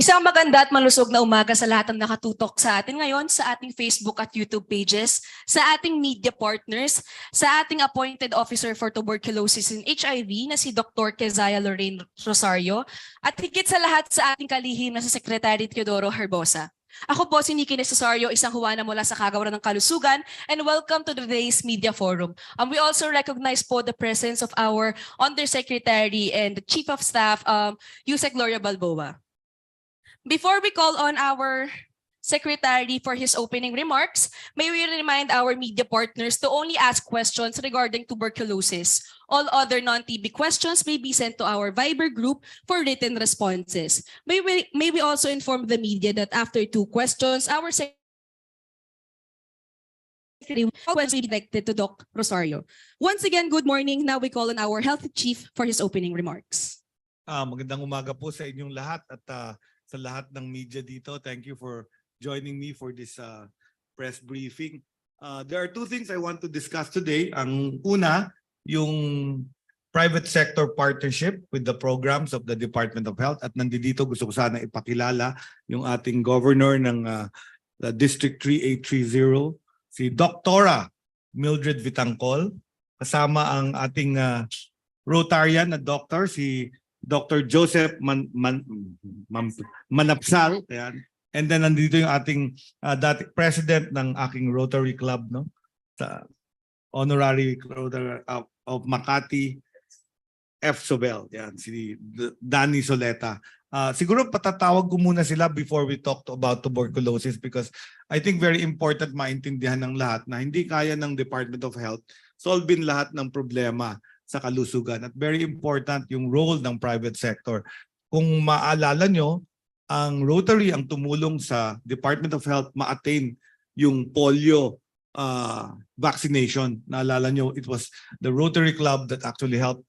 Isang maganda at malusog na umaga sa lahat ng nakatutok sa atin ngayon sa ating Facebook at YouTube pages, sa ating media partners, sa ating appointed officer for tuberculosis and HIV na si Dr. Kezaya Lorraine Rosario at higit sa lahat sa ating kalihim na si Secretary Teodoro Herbosa. Ako po si Nikki Rosario, isang Juana mula sa Kagawaran ng Kalusugan, and welcome to today's Media Forum. We also recognize po the presence of our Undersecretary and the Chief of Staff, Yusek Gloria Balboa. Before we call on our Secretary for his opening remarks, may we remind our media partners to only ask questions regarding tuberculosis. All other non-TB questions may be sent to our Viber group for written responses. May we also inform the media that after 2 questions, our Secretary will be directed to Dr. Rosario. Once again, good morning. Now we call on our Health Chief for his opening remarks. Magandang umaga po sa inyong lahat at sa lahat ng media dito. Thank you for joining me for this press briefing. There are 2 things I want to discuss today. Ang una, yung private sector partnership with the programs of the Department of Health. At nandito gusto ko sana ipakilala yung ating governor ng District 3830, si Dr. Mildred Vitangcol. Kasama ang ating Rotarian na doctor, si Dr. Joseph Manapsal, ayan. And then nandito yung ating president ng aking Rotary Club, no? Sa Honorary Rotary of Makati, F. Sobel, yan, si Danny Soleta. Siguro patatawag ko muna sila before we talk about tuberculosis because I think very important maintindihan ng lahat na hindi kaya ng Department of Health solvein lahat ng problema sa kalusugan. At very important yung role ng private sector. Kung maalala nyo, ang Rotary ang tumulong sa Department of Health ma-attain yung polio vaccination. Naalala nyo, it was the Rotary Club that actually helped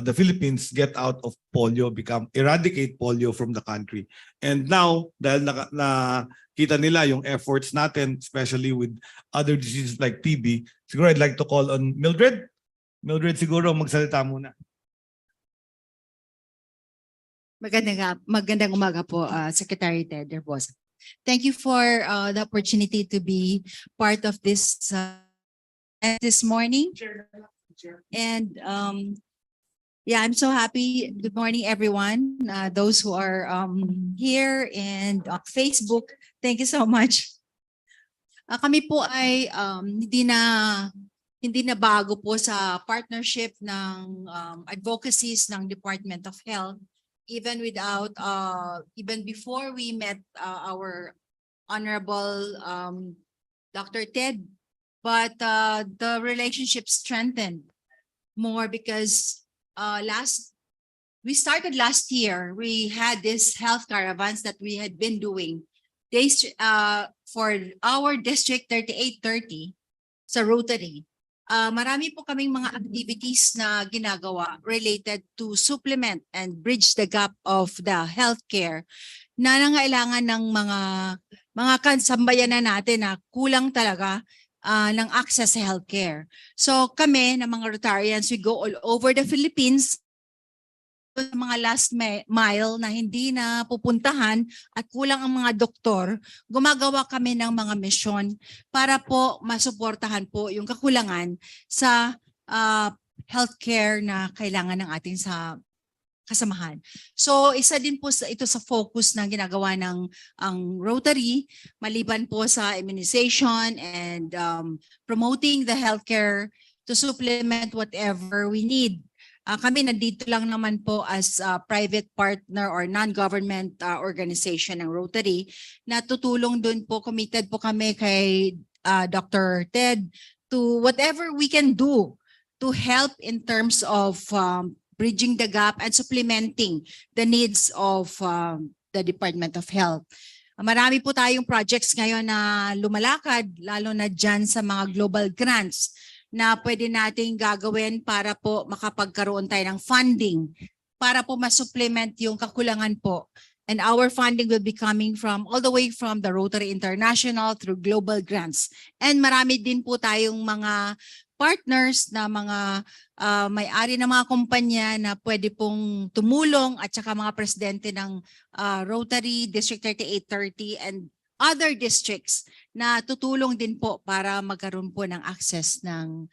the Philippines get out of polio, eradicate polio from the country. And now, dahil nakita nila yung efforts natin, especially with other diseases like TB, siguro I'd like to call on Mildred. Mildred, siguro magsalita muna. Magandang umaga po, Secretary Ted Herbosa. Thank you for the opportunity to be part of this this morning. And yeah, I'm so happy. Good morning, everyone. Those who are here and on Facebook, thank you so much. Kami po ay hindi na bago po sa partnership ng advocacies ng Department of Health, even before we met our Honorable Dr. Ted, but the relationship strengthened more because we started last year. We had these health caravans that we had been doing for our District 3830 sa Rotary. Marami po kaming mga activities na ginagawa related to supplement and bridge the gap of the healthcare na nangailangan ng mga kasambayanan natin na kulang talaga ng access sa healthcare. So kami na mga Rotarians, we go all over the Philippines, mga last mile na hindi na pupuntahan at kulang ang mga doktor, gumagawa kami ng mga misyon para po masuportahan po yung kakulangan sa healthcare na kailangan ng ating sa kasamahan. So isa din po ito sa focus na ginagawa ng ang Rotary, maliban po sa immunization and promoting the healthcare to supplement whatever we need. Kami nandito lang naman po as private partner or non-government organization ng Rotary na tutulong dun po, committed po kami kay Dr. Ted to whatever we can do to help in terms of bridging the gap and supplementing the needs of the Department of Health. Marami po tayong projects ngayon na lumalakad, lalo na dyan sa mga global grants na pwede nating gagawin para po makapagkaroon tayo ng funding para po masupplement yung kakulangan po. And our funding will be coming from all the way from the Rotary International through global grants. And marami din po tayong mga partners na mga may-ari ng mga kumpanya na pwede pong tumulong at saka mga presidente ng Rotary, District 3830 and other districts na tutulong din po para magkaroon po ng access ng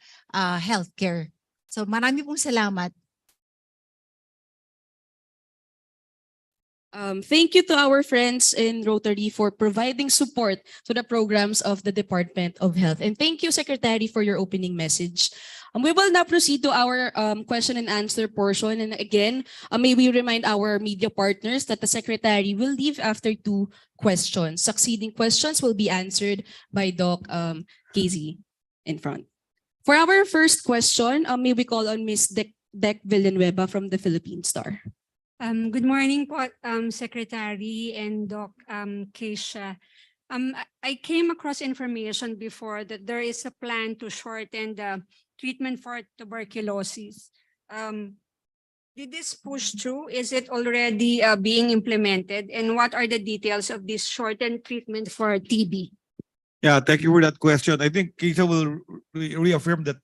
healthcare. So marami pong salamat. Thank you to our friends in Rotary for providing support to the programs of the Department of Health. And thank you, Secretary, for your opening message. We will now proceed to our question and answer portion. And again, may we remind our media partners that the Secretary will leave after 2 questions. Succeeding questions will be answered by Doc KZ in front. For our first question, may we call on Ms. Dec Villanueva from the Philippine Star. Good morning po, Secretary and Doc Keisha. I came across information before that there is a plan to shorten the treatment for tuberculosis. Did this push through? Is it already being implemented? And what are the details of this shortened treatment for TB? Yeah, thank you for that question. I think Keisha will reaffirm that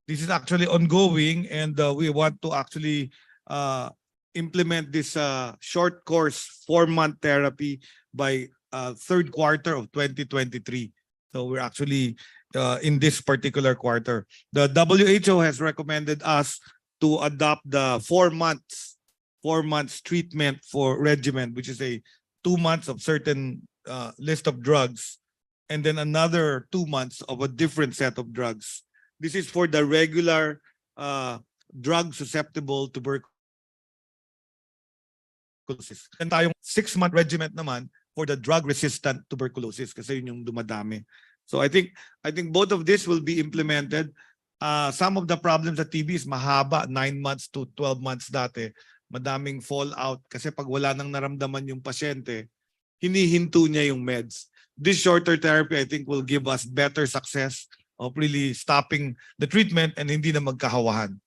this is actually ongoing, and we want to actually implement this short course 4-month therapy by third quarter of 2023. So we're actually in this particular quarter. The WHO has recommended us to adopt the 4 months treatment for regimen, which is a 2 months of certain list of drugs, and then another 2 months of a different set of drugs. This is for the regular drug susceptible tuberculosis. And tayong 6-month regimen naman for the drug-resistant tuberculosis kasi yun yung dumadami. So I think both of this will be implemented. Some of the problems sa TB is mahaba, 9 months to 12 months dati. Madaming fallout kasi pag wala nang naramdaman yung pasyente, hinihinto niya yung meds. This shorter therapy, I think, will give us better success of really stopping the treatment and hindi na magkahawahan.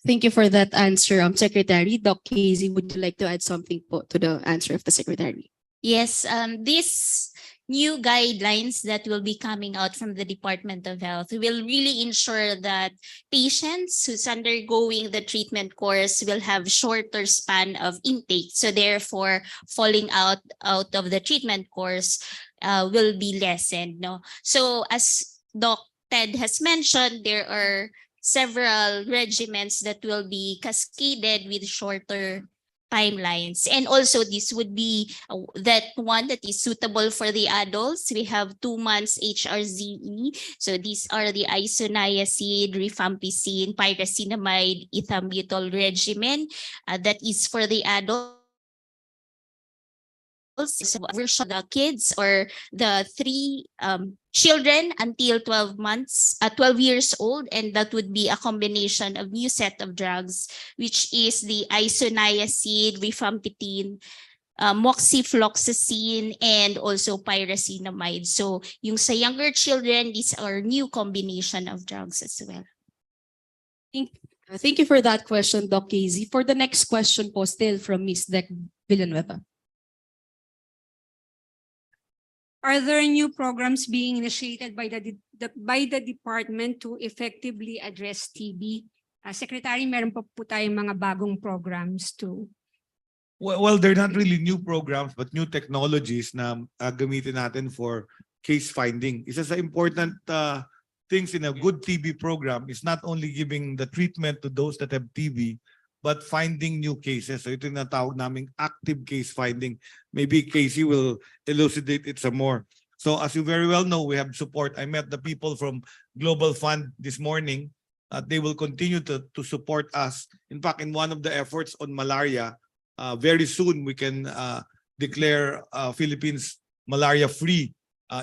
Thank you for that answer, Secretary. Doc KZ, would you like to add something po to the answer of the Secretary? Yes, these new guidelines that will be coming out from the Department of Health will really ensure that patients who's undergoing the treatment course will have shorter span of intake. So therefore, falling out of the treatment course will be lessened. No? So as Doc Ted has mentioned, there are several regimens that will be cascaded with shorter timelines. And also this would be that one that is suitable for the adults. We have 2 months HRZE. So these are the isoniazid, rifampicin, pyrazinamide, ethambutol regimen that is for the adults. Version the kids or the 3 children until 12 years old, and that would be a combination of new set of drugs, which is the isoniazid, rifampicin, moxifloxacin, and also pyrazinamide. So yung sa younger children, these are new combination of drugs as well. Thank you for that question, Doc KZ. For the next question po, still from Ms. Dec Villanueva. Are there new programs being initiated by the department to effectively address TB? Secretary, meron pa po tayong mga bagong programs too. Well, they're not really new programs, but new technologies na gamitin natin for case finding. Isa sa important things in a good TB program is not only giving the treatment to those that have TB, but finding new cases. So ito yung natawag naming active case finding. Maybe Casey will elucidate it some more. So as you very well know, we have support. I met the people from Global Fund this morning. They will continue to support us. In fact, in one of the efforts on malaria, very soon we can declare Philippines malaria-free.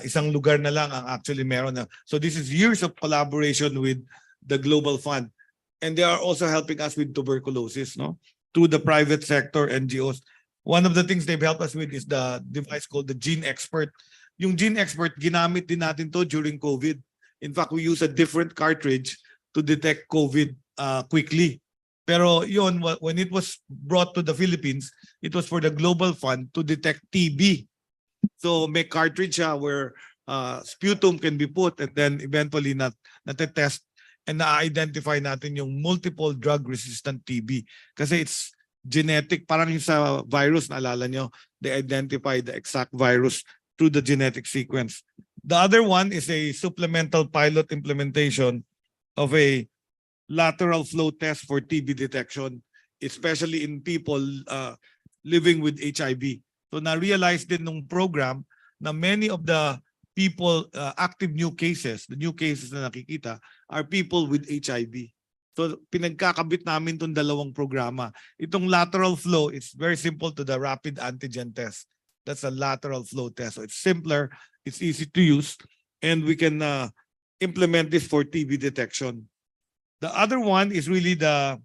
Isang lugar na lang ang actually meron na. So this is years of collaboration with the Global Fund. And they are also helping us with tuberculosis, no? Through the private sector, NGOs. One of the things they've helped us with is the device called the Gene Expert. Yung Gene Expert, ginamit din natin to during COVID. In fact, we use a different cartridge to detect COVID quickly. Pero yun, when it was brought to the Philippines, it was for the Global Fund to detect TB. So may cartridge where sputum can be put and then eventually natetest and na-identify natin yung multiple drug-resistant TB. Kasi it's genetic, parang yung sa virus, naalala nyo, they identify the exact virus through the genetic sequence. The other one is a supplemental pilot implementation of a lateral flow test for TB detection, especially in people living with HIV. So na-realize din nung program na many of the people, active new cases, the new cases na nakikita are people with HIV. So pinagkakabit namin itong dalawang programa. Itong lateral flow, it's very simple to the rapid antigen test. That's a lateral flow test. So it's simpler, it's easy to use, and we can implement this for TB detection. The other one is really the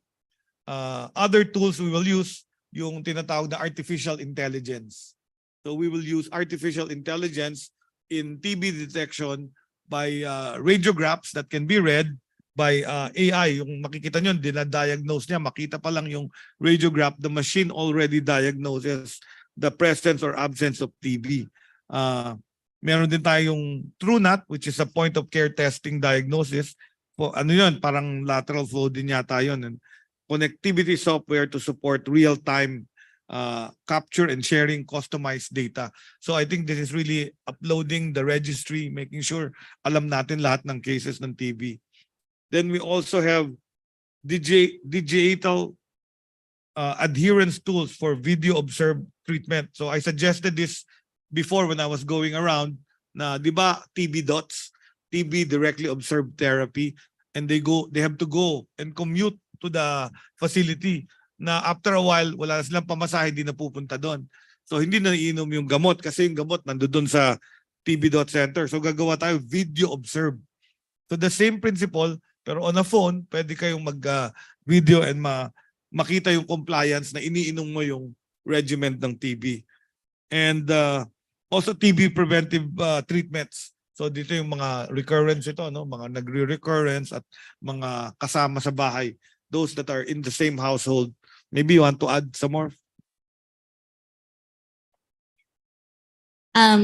other tools we will use, yung tinatawag na artificial intelligence. So we will use artificial intelligence in TB detection by radiographs that can be read by AI. Yung makikita nyo, dinadiagnose niya, makita pa lang yung radiograph, the machine already diagnoses the presence or absence of TB. Meron din tayong TrueNat, which is a point of care testing diagnosis. Ano yun, parang lateral flow din yata yun. And connectivity software to support real-time capture and sharing customized data. So I think this is really uploading the registry, making sure alam natin lahat ng cases ng TB. Then we also have digital adherence tools for video observed treatment. So I suggested this before when I was going around na, di ba, TB dots, TB directly observed therapy, and they have to go and commute to the facility na after a while, wala na silang pamasahe, hindi na pupunta doon. So hindi na iinom yung gamot kasi yung gamot nandoon sa TB dot center. So gagawa tayo video observed. So the same principle, pero on a phone, pwede kayong mag-video and makita yung compliance na iniinom mo yung regimen ng TB. And also TB preventive treatments. So dito yung mga recurrence ito, no? Mga nagre-recurrence at mga kasama sa bahay. Those that are in the same household. Maybe you want to add some more?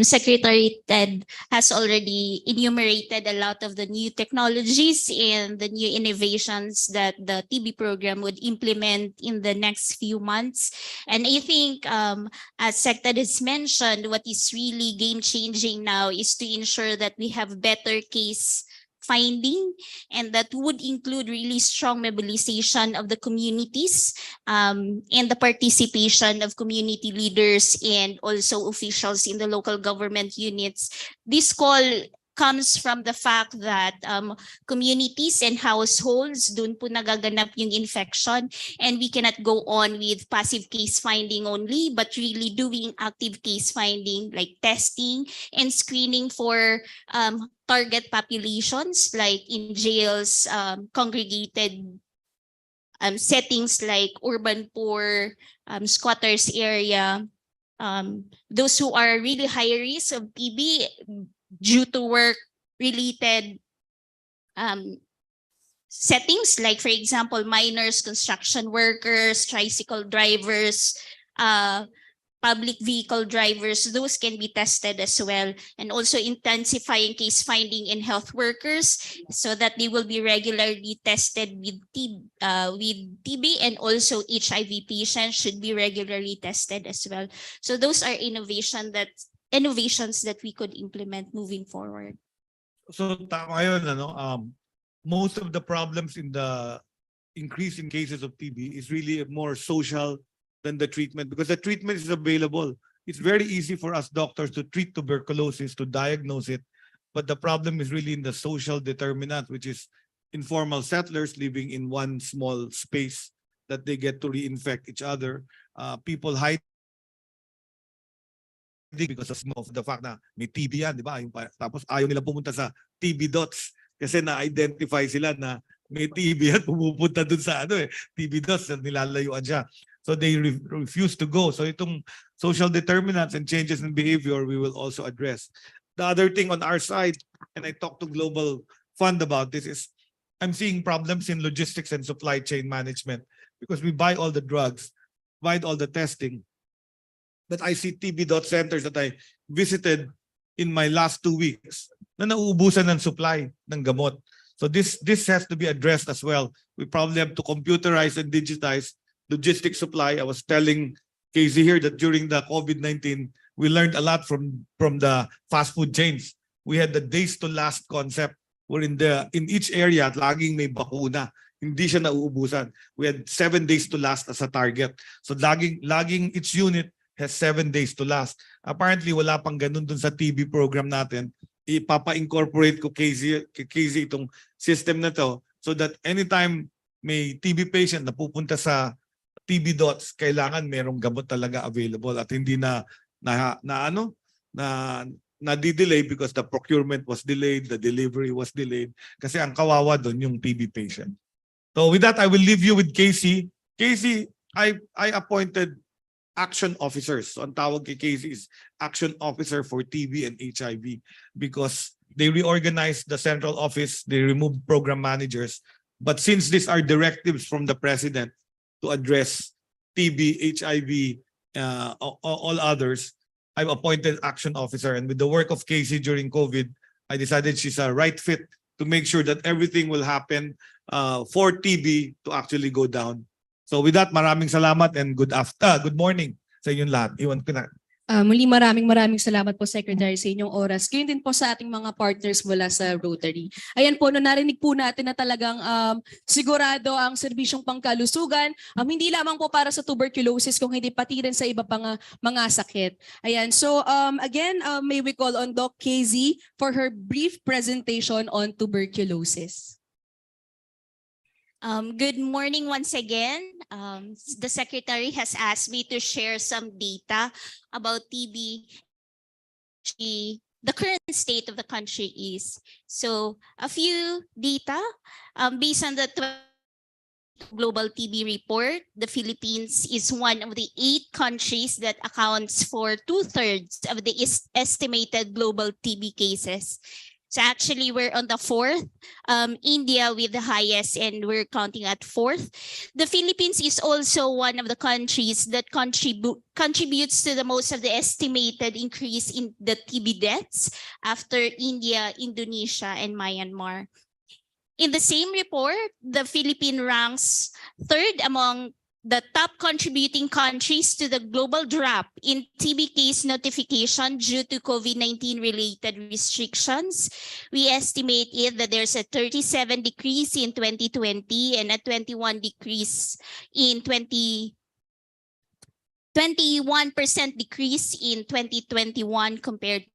Secretary Ted has already enumerated a lot of the new technologies and the new innovations that the TB program would implement in the next few months. And I think, as Secretary has mentioned, what is really game-changing now is to ensure that we have better case finding, and that would include really strong mobilization of the communities and the participation of community leaders and also officials in the local government units. This call comes from the fact that communities and households, dun po nagaganap yung infection, and we cannot go on with passive case finding only, but really doing active case finding like testing and screening for target populations like in jails, congregated settings like urban poor, squatters area, those who are really high risk of TB due to work-related settings, like for example, miners, construction workers, tricycle drivers, public vehicle drivers, those can be tested as well. And also intensifying case finding in health workers so that they will be regularly tested with TB, and also HIV patients should be regularly tested as well. So those are innovations that we could implement moving forward. So tama yun, ano? Most of the problems in the increase in cases of TB is really more social than the treatment, because the treatment is available. It's very easy for us doctors to treat tuberculosis, to diagnose it, but the problem is really in the social determinant, which is informal settlers living in one small space that they get to reinfect each other. People hide because of the fact na may TB yan, di ba? Tapos ayaw nila pumunta sa TB dots kasi na-identify sila na may TB yan, pumupunta dun sa TB dots, nilalayuan siya. So they refuse to go. So itong social determinants and changes in behavior, we will also address. The other thing on our side, and I talked to Global Fund about this, is I'm seeing problems in logistics and supply chain management because we buy all the drugs, buy all the testing. But I see TB dot centers that I visited in my last 2 weeks na nauubusan ng supply ng gamot. So this has to be addressed as well. We probably have to computerize and digitize logistic supply. I was telling Casey here that during the COVID-19, we learned a lot from the fast food chains. We had the days to last concept where in each area laging may bakuna. Hindi siya nauubusan. We had 7 days to last as a target. So laging each unit has 7 days to last. Apparently wala pang ganun dun sa TB program natin. Ipapa-incorporate ko Casey itong system na to so that anytime may TB patient na pupunta sa TB dots, kailangan merong gamot talaga available at hindi na di-delay because the procurement was delayed, the delivery was delayed kasi ang kawawa doon yung TB patient. So with that, I will leave you with Casey. Casey, I appointed action officers. So ang tawag kay Casey is action officer for TB and HIV because they reorganized the central office, they removed program managers. But since these are directives from the president to address TB, HIV, all others, I've appointed action officer. And with the work of Casey during COVID, I decided she's a right fit to make sure that everything will happen for TB to actually go down. So with that, maraming salamat and good morning sa inyong lahat. Iwan ko na. Muli maraming salamat po Secretary sa inyong oras. Gayun din po sa ating mga partners mula sa Rotary. Ayan po, narinig po natin na talagang sigurado ang serbisyong pangkalusugan, hindi lamang po para sa tuberculosis kung hindi pati rin sa iba pang mga sakit. Ayan, so again, may we call on Doc KZ for her brief presentation on tuberculosis. Good morning once again. The Secretary has asked me to share some data about TB. The current state of the country is. So a few data based on the Global TB report, the Philippines is one of the 8 countries that accounts for 2/3 of the estimated global TB cases. So actually, we're on the 4th. India with the highest, and we're counting at 4th. The Philippines is also one of the countries that contributes to the most of the estimated increase in the TB deaths after India, Indonesia, and Myanmar. In the same report, the Philippines ranks 3rd among the top contributing countries to the global drop in TB case notification due to COVID-19 related restrictions. We estimate that there's a 37% decrease in 2020 and a 21% decrease in 21% decrease in 2021 compared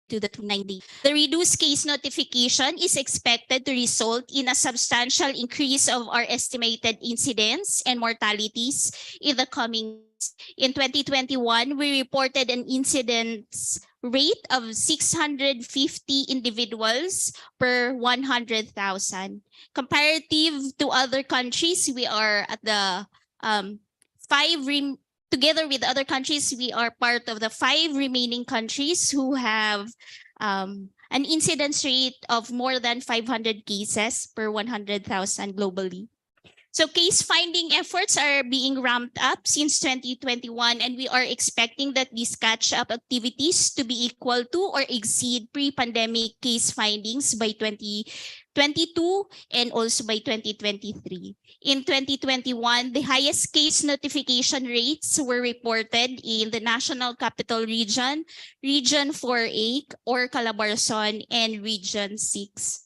to the 290. The reduced case notification is expected to result in a substantial increase of our estimated incidence and mortalities in the coming months. In 2021, we reported an incidence rate of 650 individuals per 100,000. Comparative to other countries, we are at the together with other countries, we are part of the 5 remaining countries who have an incidence rate of more than 500 cases per 100,000 globally. So case finding efforts are being ramped up since 2021, and we are expecting that these catch-up activities to be equal to or exceed pre-pandemic case findings by 2022 and also by 2023. In 2021, the highest case notification rates were reported in the National Capital Region, Region 4A or Calabarzon, and Region 6.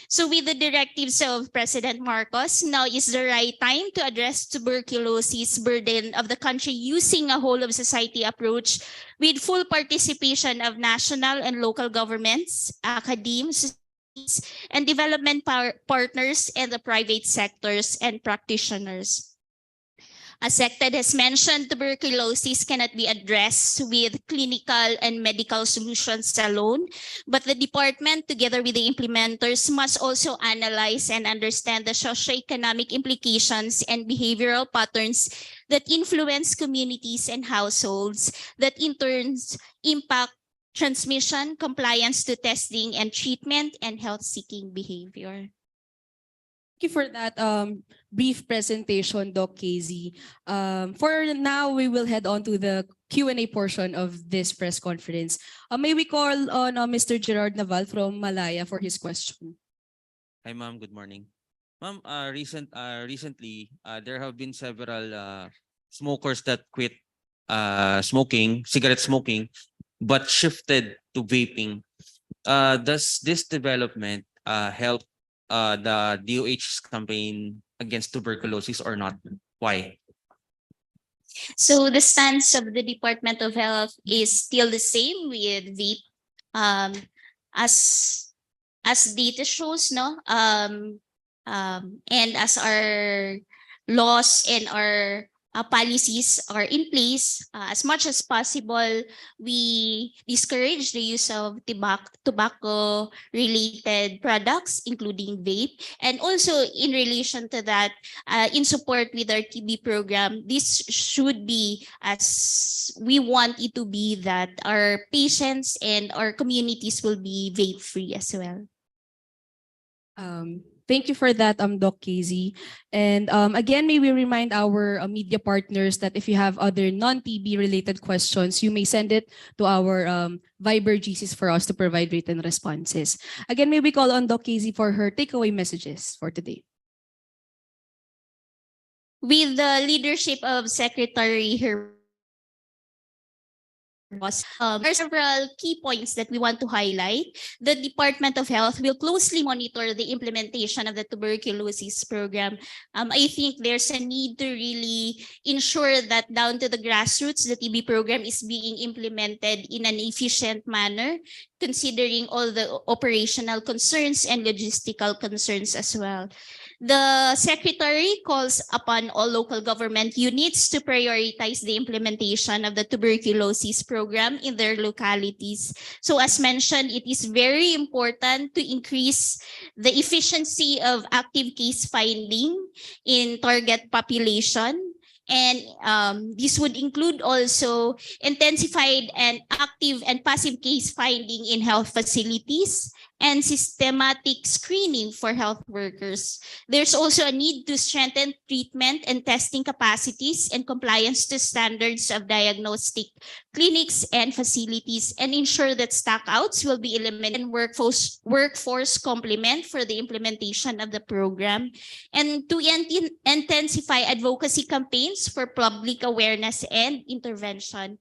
So with the directives of President Marcos, now is the right time to address tuberculosis burden of the country using a whole of society approach with full participation of national and local governments, academics, and development partners and the private sectors and practitioners. As SecTed has mentioned, tuberculosis cannot be addressed with clinical and medical solutions alone, but the department, together with the implementers, must also analyze and understand the socioeconomic implications and behavioral patterns that influence communities and households that in turn impact transmission, compliance to testing and treatment, and health-seeking behavior. Thank you for that brief presentation, Doc KZ. For now, we will head on to the Q&A portion of this press conference. May we call on Mr. Gerard Naval from Malaya for his question. Hi, ma'am. Good morning. Ma'am, recently, there have been several smokers that quit cigarette smoking, but shifted to vaping. Does this development help the DOH's campaign against tuberculosis or not? Why? So the stance of the Department of Health is still the same with vape. As data shows, no, and as our laws and our policies are in place, as much as possible, we discourage the use of tobacco-related products, including vape. And also in relation to that, in support with our TB program, this should be, as we want it to be, that our patients and our communities will be vape-free as well. Thank you for that, Doc KZ. And again, may we remind our media partners that if you have other non-TB related questions, you may send it to our Viber GCs for us to provide written responses. Again, may we call on Doc KZ for her takeaway messages for today. With the leadership of Secretary there are several key points that we want to highlight. The Department of Health will closely monitor the implementation of the tuberculosis program. I think there's a need to really ensure that down to the grassroots, the TB program is being implemented in an efficient manner, considering all the operational concerns and logistical concerns as well. The Secretary calls upon all local government units to prioritize the implementation of the tuberculosis program in their localities. So as mentioned, it is very important to increase the efficiency of active case finding in target population. And this would include also intensified and active and passive case finding in health facilities and systematic screening for health workers. There's also a need to strengthen treatment and testing capacities and compliance to standards of diagnostic clinics and facilities, and ensure that stockouts will be eliminated and workforce complement for the implementation of the program, and to intensify advocacy campaigns for public awareness and intervention.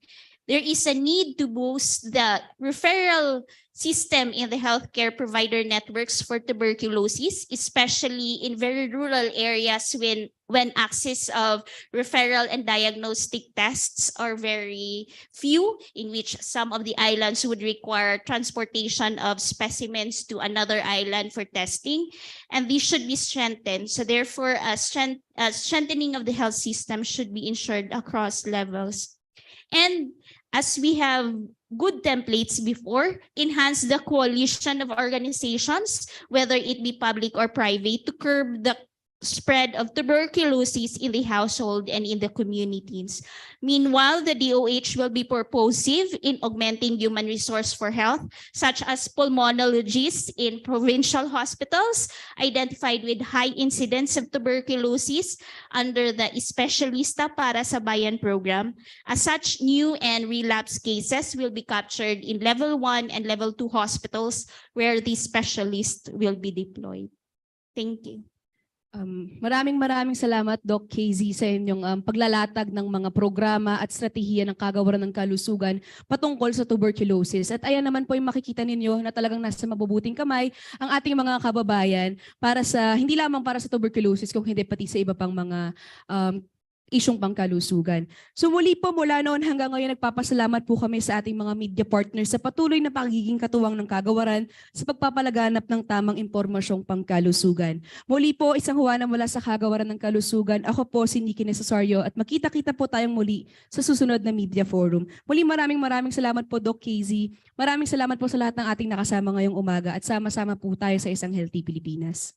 There is a need to boost the referral system in the healthcare provider networks for tuberculosis, especially in very rural areas when access of referral and diagnostic tests are very few, in which some of the islands would require transportation of specimens to another island for testing, and these should be strengthened. So therefore, a strengthening of the health system should be ensured across levels. And as we have good templates before, enhance the coalition of organizations, whether it be public or private, to curb the spread of tuberculosis in the household and in the communities. Meanwhile, the DOH will be purposive in augmenting human resource for health, such as pulmonologists in provincial hospitals identified with high incidence of tuberculosis under the Espesyalista para sa Bayan program. As such, new and relapse cases will be captured in level 1 and level 2 hospitals where these specialists will be deployed. Thank you. Maraming salamat, Doc KZ, sa inyong paglalatag ng mga programa at strategiya ng kagawaran ng kalusugan patungkol sa tuberculosis. At ayan naman po yung makikita ninyo na talagang nasa mabubuting kamay ang ating mga kababayan para sa hindi lamang para sa tuberculosis, kung hindi pati sa iba pang mga isyong pangkalusugan. So muli po, mula noon hanggang ngayon, nagpapasalamat po kami sa ating mga media partners sa patuloy na pagiging katuwang ng kagawaran sa pagpapalaganap ng tamang impormasyong pangkalusugan. Muli po, isang huwana mula sa kagawaran ng kalusugan. Ako po si Nikki Nesasario at makita-kita po tayong muli sa susunod na media forum. Muli maraming salamat po, Doc KZ. Maraming salamat po sa lahat ng ating nakasama ngayong umaga at sama-sama po tayo sa isang healthy Pilipinas.